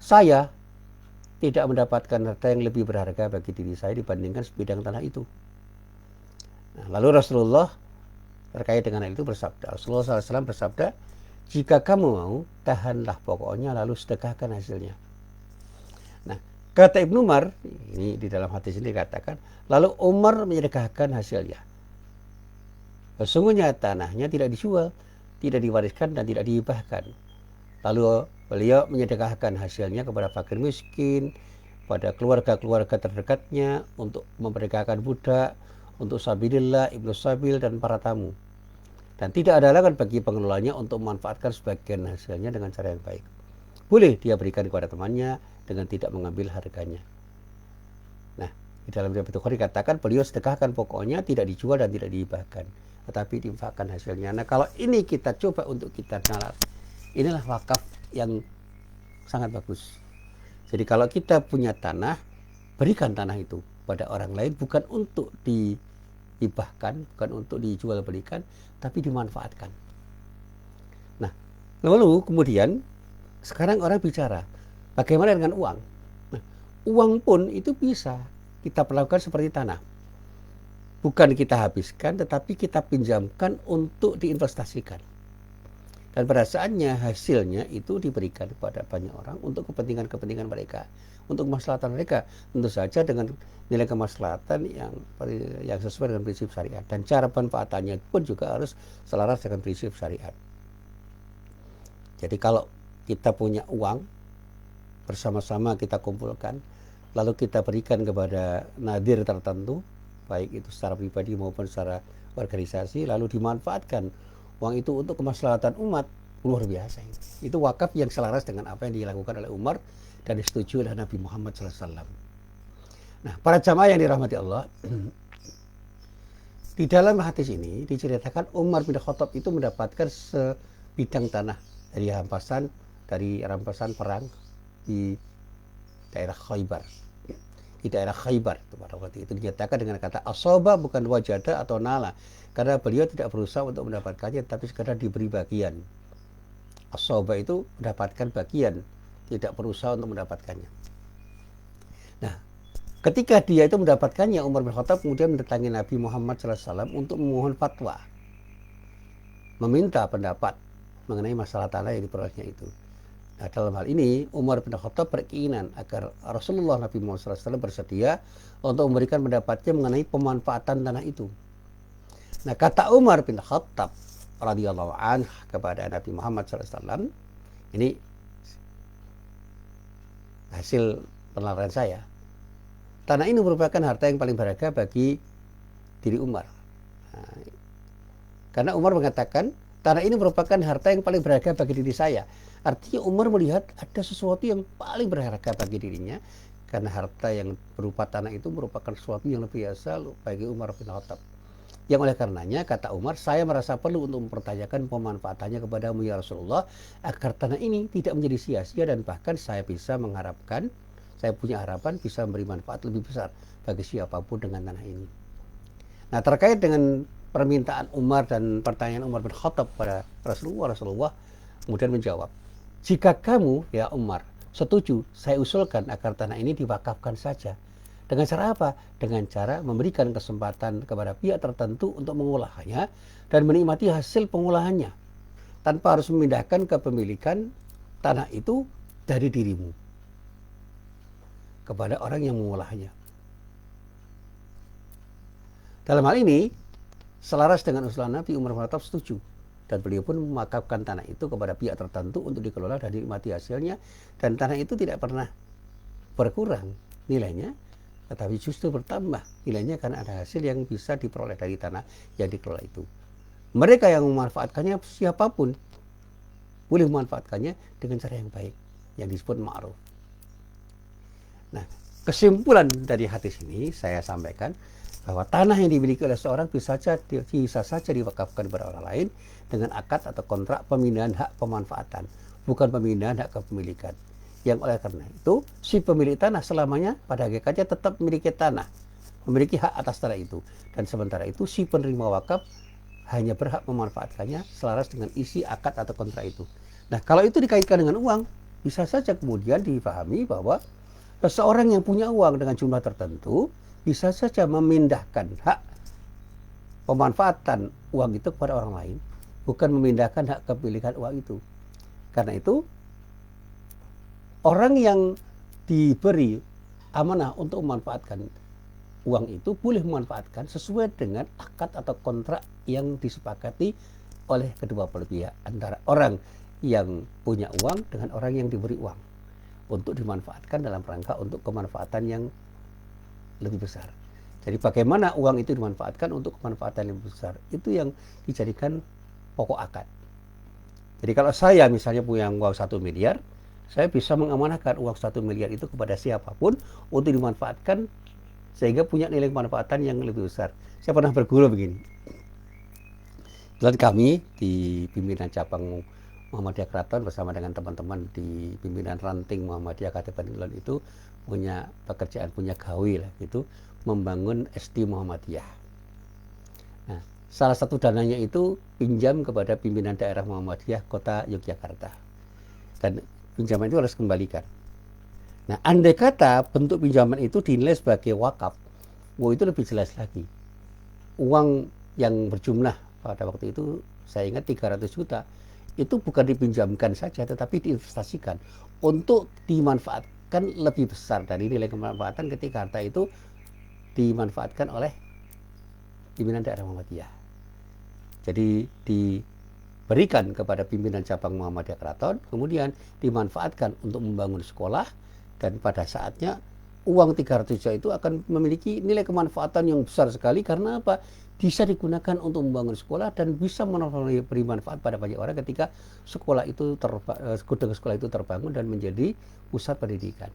Saya tidak mendapatkan harta yang lebih berharga bagi diri saya dibandingkan sebidang tanah itu. Nah, lalu Rasulullah terkait dengan hal itu bersabda, Rasulullah SAW bersabda, jika kamu mau, tahanlah pokoknya lalu sedekahkan hasilnya. Nah, kata Ibnu Umar, ini di dalam hadis ini dikatakan, lalu Umar menyedekahkan hasilnya. Sesungguhnya tanahnya tidak dijual, tidak diwariskan dan tidak dihibahkan. Lalu beliau menyedekahkan hasilnya kepada fakir miskin, pada keluarga-keluarga terdekatnya, untuk memerdekakan budak, untuk sabilillah, ibnu sabil dan para tamu. Dan tidak ada larangan bagi pengelolanya untuk memanfaatkan sebagian hasilnya dengan cara yang baik. Boleh dia berikan kepada temannya dengan tidak mengambil harganya. Nah, di dalam riwayat Bukhari dikatakan beliau sedekahkan pokoknya, tidak dijual dan tidak dihibahkan, tetapi diinfakkan hasilnya. Nah, kalau ini kita coba untuk kita nalar, inilah wakaf yang sangat bagus. Jadi kalau kita punya tanah, berikan tanah itu pada orang lain, bukan untuk dihibahkan, bukan untuk dijual belikan, tapi dimanfaatkan. Nah, lalu kemudian sekarang orang bicara, bagaimana dengan uang? Nah, uang pun itu bisa kita perlakukan seperti tanah. Bukan kita habiskan, tetapi kita pinjamkan untuk diinvestasikan. Dan pada saatnya hasilnya itu diberikan kepada banyak orang untuk kepentingan-kepentingan mereka, untuk kemaslahatan mereka, tentu saja dengan nilai kemaslahatan yang sesuai dengan prinsip syariat, dan cara pemanfaatannya pun juga harus selaras dengan prinsip syariat. Jadi kalau kita punya uang bersama-sama kita kumpulkan, lalu kita berikan kepada nadir tertentu, baik itu secara pribadi maupun secara organisasi, lalu dimanfaatkan uang itu untuk kemaslahatan umat, luar biasa. Itu wakaf yang selaras dengan apa yang dilakukan oleh Umar dan disetujui oleh Nabi Muhammad SAW. Nah, para jamaah yang dirahmati Allah, di dalam hadis ini diceritakan Umar bin Khattab itu mendapatkan sebidang tanah dari rampasan perang di daerah Khaybar. Di daerah Khaybar itu pada waktu itu dinyatakan dengan kata asoba, bukan wajada atau nala, karena beliau tidak berusaha untuk mendapatkannya, tapi sekadar diberi bagian. Asoba itu mendapatkan bagian, tidak berusaha untuk mendapatkannya. Nah, ketika dia itu mendapatkannya, Umar bin Khattab kemudian mendatangi Nabi Muhammad SAW untuk memohon fatwa, meminta pendapat mengenai masalah tanah yang diperolehnya itu. Nah, dalam hal ini Umar bin Khattab berkeinginan agar Rasulullah Nabi Muhammad SAW bersedia untuk memberikan pendapatnya mengenai pemanfaatan tanah itu. Nah, kata Umar bin Khattab radhiyallahu anhu kepada Nabi Muhammad SAW, ini hasil penelitian saya, tanah ini merupakan harta yang paling berharga bagi diri Umar. Nah, karena Umar mengatakan tanah ini merupakan harta yang paling berharga bagi diri saya. Artinya Umar melihat ada sesuatu yang paling berharga bagi dirinya, karena harta yang berupa tanah itu merupakan sesuatu yang lebih biasa bagi Umar bin Khattab. Yang oleh karenanya, kata Umar, saya merasa perlu untuk mempertanyakan pemanfaatannya kepadamu ya Rasulullah, agar tanah ini tidak menjadi sia-sia, dan bahkan saya punya harapan bisa memberi manfaat lebih besar bagi siapapun dengan tanah ini. Nah, terkait dengan permintaan Umar dan pertanyaan Umar bin Khattab pada Rasulullah kemudian menjawab, jika kamu ya Umar setuju, saya usulkan agar tanah ini diwakafkan saja. Dengan cara apa? Dengan cara memberikan kesempatan kepada pihak tertentu untuk mengolahnya dan menikmati hasil pengolahannya, tanpa harus memindahkan kepemilikan tanah itu dari dirimu kepada orang yang mengolahnya. Dalam hal ini, selaras dengan usulan Nabi, Umar bin Khattab setuju, dan beliau pun memakafkan tanah itu kepada pihak tertentu untuk dikelola dan dinikmati hasilnya, dan tanah itu tidak pernah berkurang nilainya, tetapi justru bertambah nilainya karena ada hasil yang bisa diperoleh dari tanah yang dikelola itu. Mereka yang memanfaatkannya, siapapun boleh memanfaatkannya dengan cara yang baik, yang disebut ma'ruf. Nah, kesimpulan dari hadis ini saya sampaikan bahwa tanah yang dimiliki oleh seorang bisa saja diwakafkan kepada orang lain dengan akad atau kontrak pemindahan hak pemanfaatan, bukan pemindahan hak kepemilikan. Yang oleh karena itu, si pemilik tanah selamanya pada hakikatnya tetap memiliki tanah, memiliki hak atas tanah itu. Dan sementara itu, si penerima wakaf hanya berhak memanfaatkannya selaras dengan isi akad atau kontrak itu. Nah, kalau itu dikaitkan dengan uang, bisa saja kemudian dipahami bahwa seseorang yang punya uang dengan jumlah tertentu bisa saja memindahkan hak pemanfaatan uang itu kepada orang lain, bukan memindahkan hak kepemilikan uang itu. Karena itu, orang yang diberi amanah untuk memanfaatkan uang itu boleh memanfaatkan sesuai dengan akad atau kontrak yang disepakati oleh kedua belah pihak, antara orang yang punya uang dengan orang yang diberi uang, untuk dimanfaatkan dalam rangka untuk kemanfaatan yang lebih besar. Jadi bagaimana uang itu dimanfaatkan untuk kemanfaatan yang lebih besar, itu yang dijadikan pokok akad. Jadi kalau saya misalnya punya uang 1 miliar, saya bisa mengamanahkan uang 1 miliar itu kepada siapapun untuk dimanfaatkan sehingga punya nilai kemanfaatan yang lebih besar. Saya pernah berguru begini. Dan kami di pimpinan cabang Muhammadiyah Keraton bersama dengan teman-teman di pimpinan ranting Muhammadiyah Kabupaten Kulon itu punya pekerjaan, punya gawe lah gitu, membangun SD Muhammadiyah. Nah, salah satu dananya itu pinjam kepada pimpinan daerah Muhammadiyah Kota Yogyakarta. Dan pinjaman itu harus kembalikan. Nah, andai kata bentuk pinjaman itu dinilai sebagai wakaf, itu lebih jelas lagi. Uang yang berjumlah pada waktu itu saya ingat 300 juta, itu bukan dipinjamkan saja tetapi diinvestasikan untuk dimanfaatkan lebih besar dari nilai kemanfaatan ketika harta itu dimanfaatkan oleh pimpinan daerah Muhammadiyah. Jadi diberikan kepada pimpinan cabang Muhammadiyah Keraton, kemudian dimanfaatkan untuk membangun sekolah, dan pada saatnya uang 300 juta itu akan memiliki nilai kemanfaatan yang besar sekali. Karena apa? Bisa digunakan untuk membangun sekolah dan bisa memberi manfaat pada banyak orang ketika sekolah itu gudang sekolah itu terbangun dan menjadi pusat pendidikan.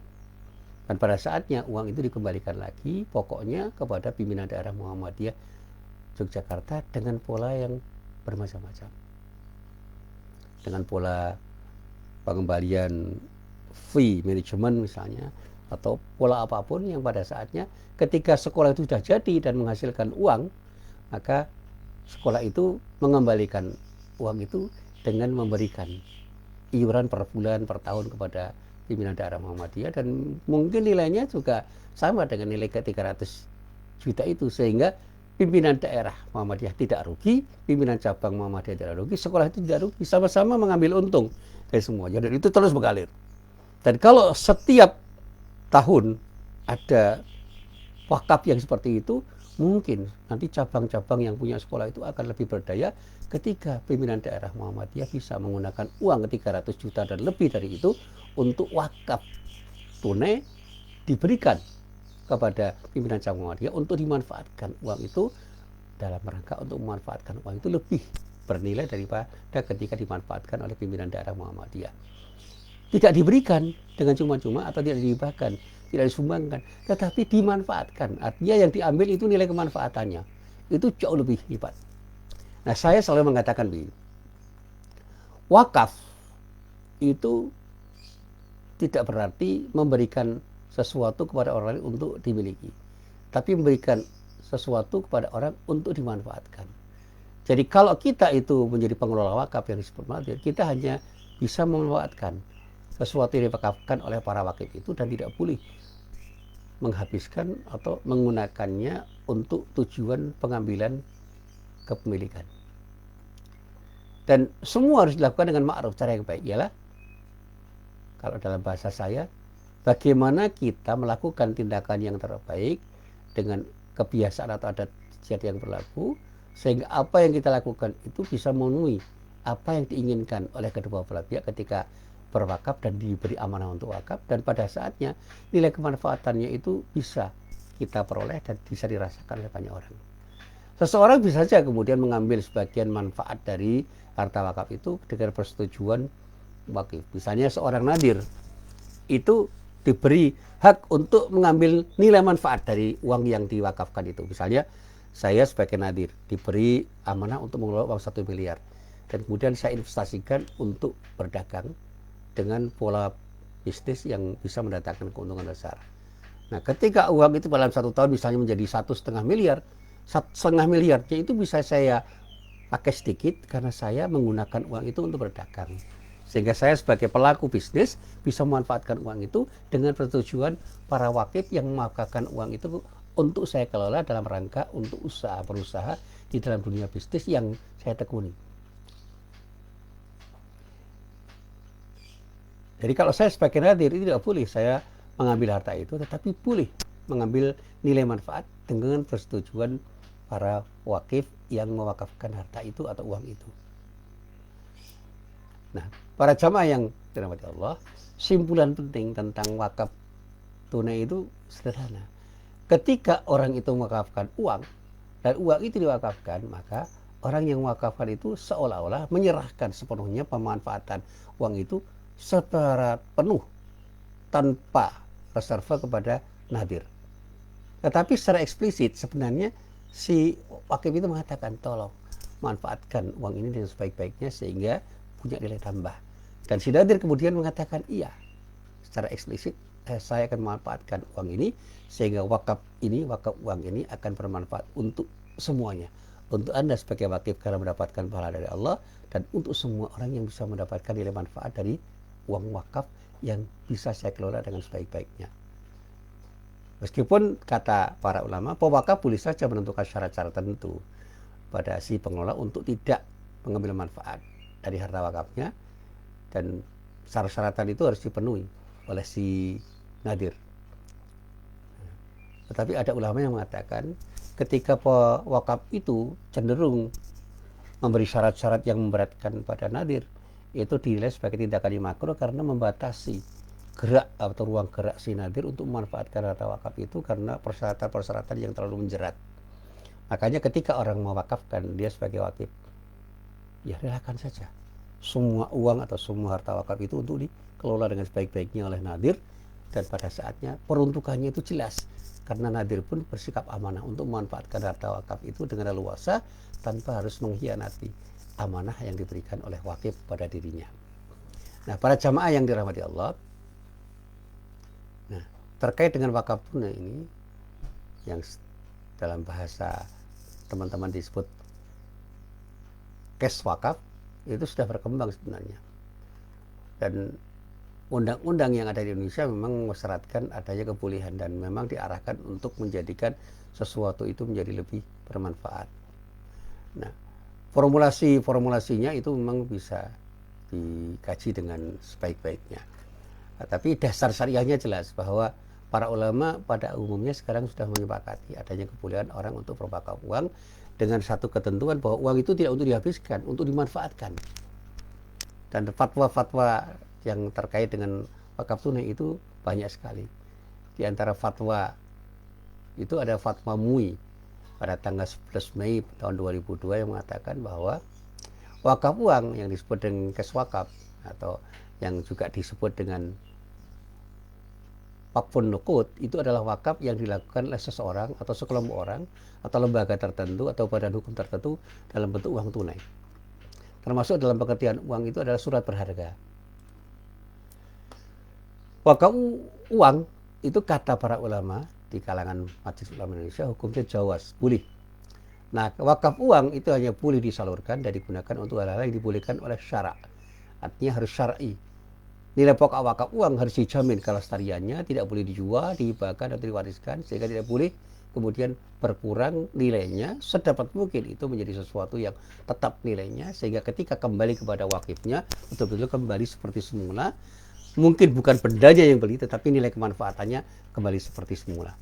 Dan pada saatnya uang itu dikembalikan lagi pokoknya kepada pimpinan daerah Muhammadiyah Yogyakarta dengan pola yang bermacam-macam. Dengan pola pengembalian fee manajemen misalnya, atau pola apapun yang pada saatnya ketika sekolah itu sudah jadi dan menghasilkan uang, maka sekolah itu mengembalikan uang itu dengan memberikan iuran per bulan, per tahun kepada pimpinan daerah Muhammadiyah, dan mungkin nilainya juga sama dengan nilai ke 300 juta itu, sehingga pimpinan daerah Muhammadiyah tidak rugi, pimpinan cabang Muhammadiyah tidak rugi, sekolah itu tidak rugi, sama-sama mengambil untung dari semuanya, dan itu terus mengalir. Dan kalau setiap tahun ada wakaf yang seperti itu, mungkin nanti cabang-cabang yang punya sekolah itu akan lebih berdaya ketika pimpinan daerah Muhammadiyah bisa menggunakan uang 300 juta dan lebih dari itu untuk wakaf tunai diberikan kepada pimpinan cabang Muhammadiyah untuk dimanfaatkan uang itu dalam rangka untuk memanfaatkan uang itu lebih bernilai daripada ketika dimanfaatkan oleh pimpinan daerah Muhammadiyah. Tidak diberikan dengan cuma-cuma atau tidak dihibahkan, tidak disumbangkan, tetapi dimanfaatkan. Artinya yang diambil itu nilai kemanfaatannya itu jauh lebih hebat. Nah, saya selalu mengatakan begini, wakaf itu tidak berarti memberikan sesuatu kepada orang lain untuk dimiliki, tapi memberikan sesuatu kepada orang untuk dimanfaatkan. Jadi kalau kita itu menjadi pengelola wakaf yang disebut nadir, kita hanya bisa memanfaatkan sesuatu yang diwakafkan oleh para wakif itu dan tidak boleh menghabiskan atau menggunakannya untuk tujuan pengambilan kepemilikan. Dan semua harus dilakukan dengan ma'ruf, cara yang baik. Ialah, kalau dalam bahasa saya, bagaimana kita melakukan tindakan yang terbaik dengan kebiasaan atau adat istiadat yang berlaku, sehingga apa yang kita lakukan itu bisa memenuhi apa yang diinginkan oleh kedua belah pihak ketika berwakaf dan diberi amanah untuk wakaf, dan pada saatnya nilai kemanfaatannya itu bisa kita peroleh dan bisa dirasakan oleh banyak orang. Seseorang bisa saja kemudian mengambil sebagian manfaat dari harta wakaf itu dengan persetujuan wakif. Misalnya seorang nadir itu diberi hak untuk mengambil nilai manfaat dari uang yang diwakafkan itu. Misalnya saya sebagai nadir diberi amanah untuk mengelola uang 1 miliar dan kemudian saya investasikan untuk berdagang dengan pola bisnis yang bisa mendatangkan keuntungan besar. Nah, ketika uang itu dalam 1 tahun misalnya menjadi 1,5 miliar, 1,5 miliarnya itu bisa saya pakai sedikit karena saya menggunakan uang itu untuk berdagang. Sehingga saya sebagai pelaku bisnis bisa memanfaatkan uang itu dengan persetujuan para wakif yang mewakafkan uang itu untuk saya kelola dalam rangka untuk berusaha di dalam dunia bisnis yang saya tekuni. Jadi kalau saya sebagai nadir itu tidak boleh saya mengambil harta itu, tetapi boleh mengambil nilai manfaat dengan persetujuan para wakif yang mewakafkan harta itu atau uang itu. Nah, para jamaah yang dirahmati Allah, simpulan penting tentang wakaf tunai itu sederhana. Ketika orang itu mewakafkan uang dan uang itu diwakafkan, maka orang yang mewakafkan itu seolah-olah menyerahkan sepenuhnya pemanfaatan uang itu secara penuh tanpa reserva kepada nadir. Tetapi secara eksplisit sebenarnya si wakif itu mengatakan tolong manfaatkan uang ini dengan sebaik-baiknya sehingga punya nilai tambah. Dan si nadir kemudian mengatakan iya, secara eksplisit saya akan memanfaatkan uang ini sehingga wakaf uang ini akan bermanfaat untuk semuanya. Untuk Anda sebagai wakif karena mendapatkan pahala dari Allah, dan untuk semua orang yang bisa mendapatkan nilai manfaat dari uang wakaf yang bisa saya kelola dengan sebaik-baiknya. Meskipun kata para ulama, pewakaf boleh saja menentukan syarat-syarat tertentu pada si pengelola untuk tidak mengambil manfaat dari harta wakafnya, dan syarat-syaratan itu harus dipenuhi oleh si nadir. Tetapi ada ulama yang mengatakan ketika pewakaf itu cenderung memberi syarat-syarat yang memberatkan pada nadir, itu dinilai sebagai tindakan yang makruh karena membatasi gerak atau ruang gerak si nadir untuk memanfaatkan harta wakaf itu karena persyaratan-persyaratan yang terlalu menjerat. Makanya ketika orang mewakafkan dia sebagai wakif, ya relakan saja semua uang atau semua harta wakaf itu untuk dikelola dengan sebaik-baiknya oleh nadir, dan pada saatnya peruntukannya itu jelas karena nadir pun bersikap amanah untuk memanfaatkan harta wakaf itu dengan leluasa tanpa harus mengkhianati amanah yang diberikan oleh wakif pada dirinya. Nah, para jamaah yang dirahmati Allah, nah, terkait dengan wakaf tunai ini yang dalam bahasa teman-teman disebut cash wakaf, itu sudah berkembang sebenarnya. Dan undang-undang yang ada di Indonesia memang mensyaratkan adanya kebolehan dan memang diarahkan untuk menjadikan sesuatu itu menjadi lebih bermanfaat. Nah, formulasinya itu memang bisa dikaji dengan sebaik-baiknya. Nah, tapi dasar syariahnya jelas bahwa para ulama pada umumnya sekarang sudah menyepakati adanya kebolehan orang untuk berwakaf uang dengan satu ketentuan bahwa uang itu tidak untuk dihabiskan, untuk dimanfaatkan. Dan fatwa-fatwa yang terkait dengan wakaf tunai itu banyak sekali. Di antara fatwa itu ada fatwa MUI pada tanggal 11 Mei tahun 2002 yang mengatakan bahwa wakaf uang yang disebut dengan cash wakaf atau yang juga disebut dengan wakfun nuqud itu adalah wakaf yang dilakukan oleh seseorang atau sekelompok orang atau lembaga tertentu atau badan hukum tertentu dalam bentuk uang tunai. Termasuk dalam pengertian uang itu adalah surat berharga. Wakaf uang itu kata para ulama di kalangan Majelis Ulama Indonesia hukumnya jawaz, boleh. Nah, wakaf uang itu hanya boleh disalurkan dan digunakan untuk hal-hal yang dibolehkan oleh syarak. Artinya harus syar'i. Nilai pokok wakaf uang harus dijamin kelestariannya, tidak boleh dijual, dihibahkan atau diwariskan, sehingga tidak boleh kemudian berkurang nilainya. Sedapat mungkin itu menjadi sesuatu yang tetap nilainya, sehingga ketika kembali kepada wakifnya, betul-betul kembali seperti semula. Mungkin bukan bendanya yang beli, tetapi nilai kemanfaatannya kembali seperti semula.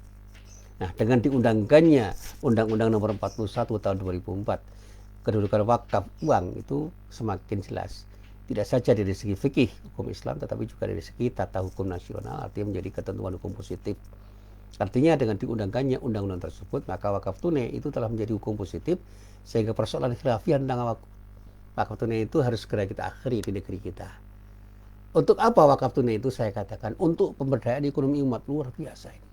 Nah, dengan diundangkannya Undang-Undang Nomor 41 tahun 2004, kedudukan wakaf uang itu semakin jelas. Tidak saja dari segi fikih hukum Islam, tetapi juga dari segi tata hukum nasional, artinya menjadi ketentuan hukum positif. Artinya dengan diundangkannya undang-undang tersebut, maka wakaf tunai itu telah menjadi hukum positif, sehingga persoalan khilafiyah tentang wakaf tunai itu harus segera kita akhiri di negeri kita. Untuk apa wakaf tunai itu? Saya katakan untuk pemberdayaan ekonomi umat, luar biasa ini.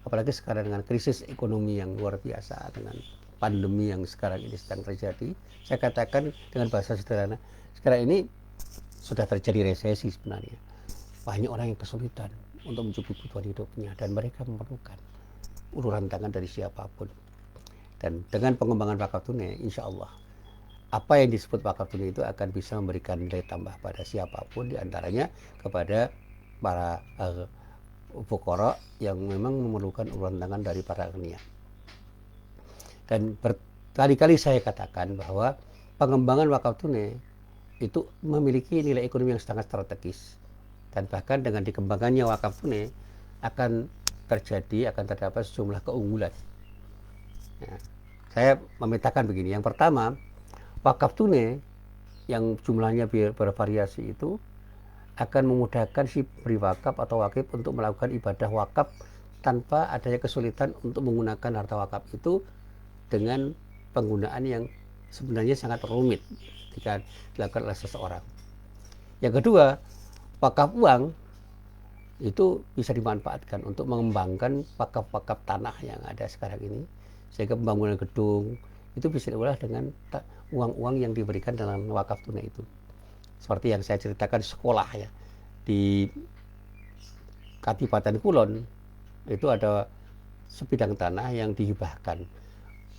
Apalagi sekarang dengan krisis ekonomi yang luar biasa, dengan pandemi yang sekarang ini sedang terjadi, saya katakan dengan bahasa sederhana, sekarang ini sudah terjadi resesi sebenarnya. Banyak orang yang kesulitan untuk mencukupi kebutuhan hidupnya dan mereka memerlukan uluran tangan dari siapapun. Dan dengan pengembangan wakaf tunai, insya Allah apa yang disebut wakaf tunai itu akan bisa memberikan nilai tambah pada siapapun, diantaranya kepada para fuqara yang memang memerlukan uluran tangan dari para agniya. Dan berkali-kali saya katakan bahwa pengembangan wakaf tunai itu memiliki nilai ekonomi yang sangat strategis, dan bahkan dengan dikembangkannya wakaf tunai akan terdapat sejumlah keunggulan. Ya, saya memetakan begini. Yang pertama, wakaf tunai yang jumlahnya bervariasi itu akan memudahkan si pemberi wakaf atau wakif untuk melakukan ibadah wakaf tanpa adanya kesulitan untuk menggunakan harta wakaf itu dengan penggunaan yang sebenarnya sangat rumit ketika dilakukan oleh seseorang. Yang kedua, wakaf uang itu bisa dimanfaatkan untuk mengembangkan wakaf-wakaf tanah yang ada sekarang ini, sehingga pembangunan gedung itu bisa diolah dengan uang-uang yang diberikan dalam wakaf tunai itu. Seperti yang saya ceritakan sekolah ya, di Kadipaten Kulon itu ada sebidang tanah yang dihibahkan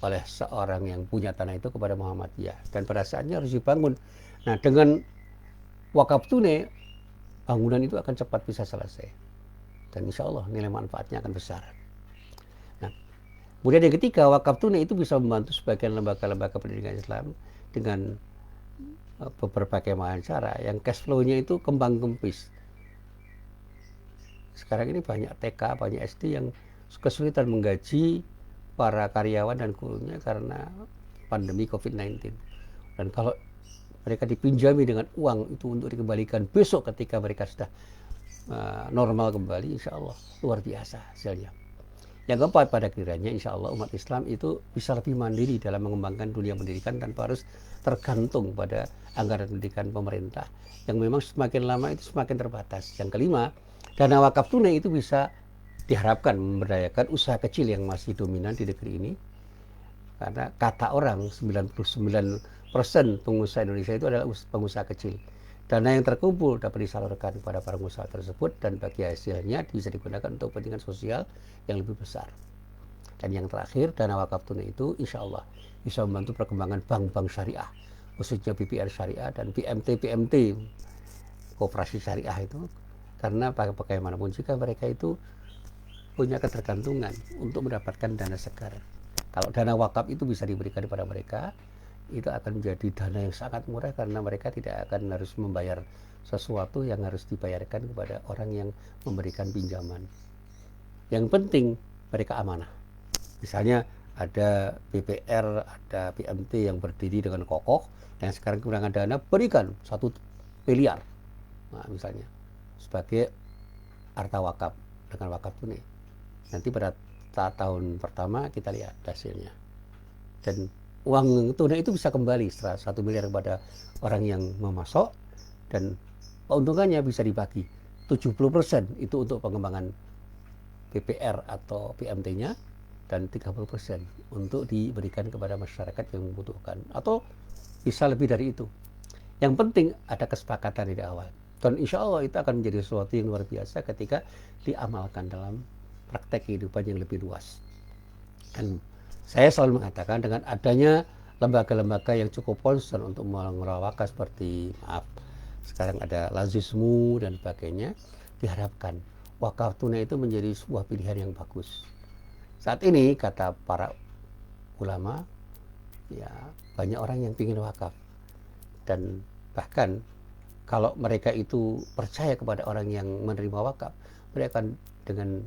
oleh seorang yang punya tanah itu kepada Muhammadiyah, dan pada saatnya harus dibangun. Nah, dengan wakaf tunai bangunan itu akan cepat bisa selesai dan insya Allah nilai manfaatnya akan besar. Nah, kemudian yang ketiga, wakaf tunai itu bisa membantu sebagian lembaga-lembaga pendidikan Islam dengan berbagai macam cara yang cash flow-nya itu kembang kempis. Sekarang ini banyak TK, banyak SD yang kesulitan menggaji para karyawan dan gurunya karena pandemi COVID-19. Dan kalau mereka dipinjami dengan uang itu untuk dikembalikan besok ketika mereka sudah normal kembali, insya Allah luar biasa hasilnya. Yang keempat, pada kiranya insya Allah umat Islam itu bisa lebih mandiri dalam mengembangkan dunia pendidikan tanpa harus tergantung pada anggaran pendidikan pemerintah yang memang semakin lama itu semakin terbatas. Yang kelima, dana wakaf tunai itu bisa diharapkan memberdayakan usaha kecil yang masih dominan di negeri ini. Karena kata orang 99% pengusaha Indonesia itu adalah pengusaha kecil. Dana yang terkumpul dapat disalurkan kepada para pengusaha tersebut dan bagi hasilnya bisa digunakan untuk kepentingan sosial yang lebih besar. Dan yang terakhir, dana wakaf tunai itu insya Allah bisa membantu perkembangan bank-bank syariah, khususnya BPR syariah dan PMT kooperasi syariah itu. Karena bagaimanapun jika mereka itu punya ketergantungan untuk mendapatkan dana segar. Kalau dana wakaf itu bisa diberikan kepada mereka, itu akan menjadi dana yang sangat murah karena mereka tidak akan harus membayar sesuatu yang harus dibayarkan kepada orang yang memberikan pinjaman. Yang penting mereka amanah. Misalnya ada BPR, ada PMT yang berdiri dengan kokoh, yang sekarang kekurangan dana, berikan 1 miliar, nah, misalnya sebagai harta wakaf dengan wakaf tunai. Nanti pada tahun pertama kita lihat hasilnya. Dan uang tunai itu bisa kembali setelah 1 miliar kepada orang yang memasok, dan keuntungannya bisa dibagi 70% itu untuk pengembangan BPR atau PMT-nya dan 30% untuk diberikan kepada masyarakat yang membutuhkan, atau bisa lebih dari itu. Yang penting ada kesepakatan di awal, dan insya Allah itu akan menjadi sesuatu yang luar biasa ketika diamalkan dalam praktek kehidupan yang lebih luas. Dan saya selalu mengatakan dengan adanya lembaga-lembaga yang cukup concern untuk mengelola wakaf seperti sekarang ada Lazismu dan sebagainya, diharapkan wakaf tunai itu menjadi sebuah pilihan yang bagus. Saat ini kata para ulama, ya banyak orang yang ingin wakaf, dan bahkan kalau mereka itu percaya kepada orang yang menerima wakaf, mereka akan dengan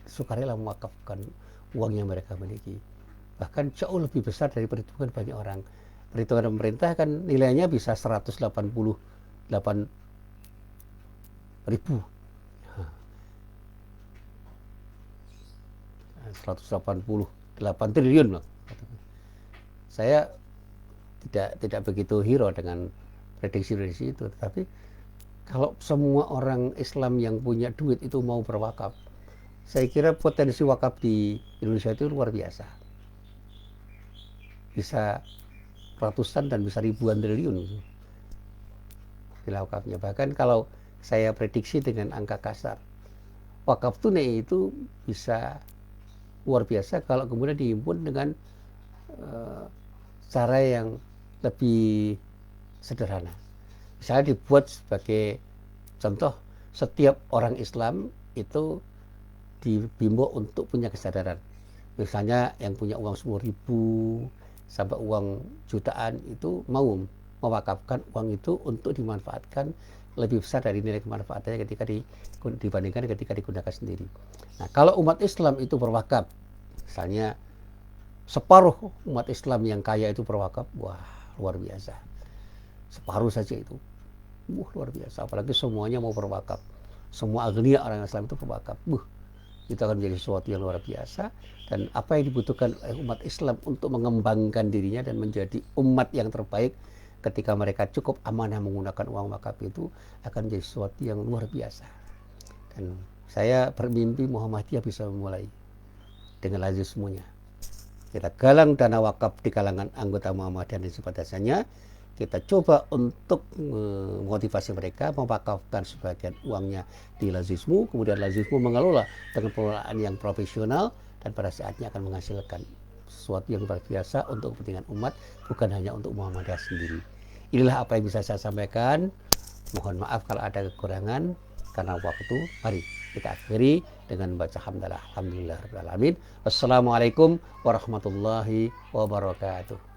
sukarela mewakafkan uang yang mereka miliki, bahkan jauh lebih besar dari perhitungan banyak orang. Perhitungan pemerintah kan nilainya bisa 188.000, 188 triliun loh. Saya tidak begitu hero dengan prediksi itu, tapi kalau semua orang Islam yang punya duit itu mau berwakaf, saya kira potensi wakaf di Indonesia itu luar biasa. Bisa ratusan dan bisa ribuan triliun bila wakafnya. Bahkan kalau saya prediksi dengan angka kasar, wakaf tunai itu bisa luar biasa kalau kemudian dihimpun dengan cara yang lebih sederhana. Misalnya dibuat sebagai contoh, setiap orang Islam itu dibimbing untuk punya kesadaran. Misalnya yang punya uang 10.000 sampai uang jutaan itu mau mewakafkan uang itu untuk dimanfaatkan lebih besar dari nilai kemanfaatannya ketika dibandingkan ketika digunakan sendiri. Nah, kalau umat Islam itu berwakaf, misalnya separuh umat Islam yang kaya itu berwakaf, wah luar biasa. Separuh saja itu, luar biasa. Apalagi semuanya mau berwakaf, semua agnia orang Islam itu berwakaf, itu akan menjadi sesuatu yang luar biasa. Dan apa yang dibutuhkan oleh umat Islam untuk mengembangkan dirinya dan menjadi umat yang terbaik ketika mereka cukup amanah menggunakan uang wakaf itu akan menjadi sesuatu yang luar biasa. Dan saya bermimpi Muhammadiyah bisa memulai dengan lazismunya. Kita galang dana wakaf di kalangan anggota Muhammadiyah dan simpatisannya. Kita coba untuk memotivasi mereka mewakafkan sebagian uangnya di Lazismu, kemudian Lazismu mengelola dengan pengelolaan yang profesional, dan pada saatnya akan menghasilkan sesuatu yang luar biasa untuk kepentingan umat, bukan hanya untuk Muhammadiyah sendiri. Inilah apa yang bisa saya sampaikan. Mohon maaf kalau ada kekurangan karena waktu. Mari kita akhiri dengan membaca hamdalah. Alhamdulillahirabbil alamin. Wassalamualaikum warahmatullahi wabarakatuh.